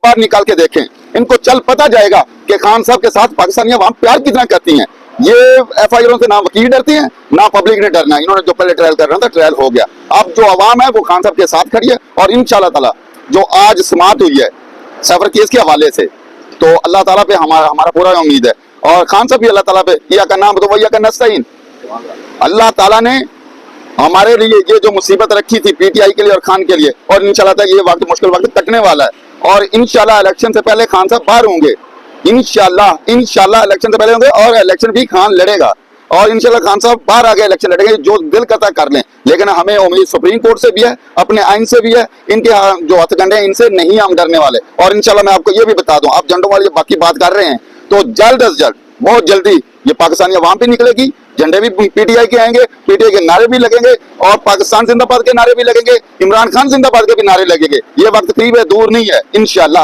बार निकाल के देखें, इनको चल पता जाएगा कि खान साहब के साथ पाकिस्तानी अवाम प्यार कितना करती हैं। ये एफआईआरों से ना वकील डरती हैं ना पब्लिक ने डरना। इन्होंने जो पहले ट्रायल कर रहा था ट्रायल हो गया, अब जो अवाम है वो खान साहब के साथ खड़ी है। और इंशाल्लाह ताला जो आज समाअत हुई है सफर केस के हवाले से, तो अल्लाह ताला पे हमारा पूरा उम्मीद है और खान साहब भी अल्लाह ताला पे या का नाम तो वही का नस्ताइन। अल्लाह ताला ने हमारे लिए ये जो मुसीबत रखी थी पीटीआई के लिए और खान के लिए, और इंशाल्लाह ताला ये वक्त मुश्किल वक्त कटने वाला है और इंशाल्लाह इलेक्शन से पहले खान साहब बाहर होंगे। इंशाल्लाह इलेक्शन से पहले होंगे और इलेक्शन भी खान लड़ेगा और इंशाल्लाह खान साहब बाहर आगे इलेक्शन लड़ेंगे, जो दिल करता कर लें। लेकिन हमें उम्मीद सुप्रीम कोर्ट से भी है, अपने आइन से भी है, इनके जो हथकंडे हैं इनसे नहीं हम डरने वाले। और इंशाल्लाह मैं आपको ये भी बता दूं, आप झंडों वाली बाकी बात कर रहे हैं तो जल्द अज जल्द बहुत जल्दी ये पाकिस्तानी अवाम भी निकलेगी, झंडे भी पीटीआई के आएंगे, पीटीआई के नारे भी लगेंगे और पाकिस्तान जिंदाबाद के नारे भी लगेंगे, इमरान खान जिंदाबाद के भी नारे लगेंगे। ये वक्त करीब है, दूर नहीं है इंशाल्लाह।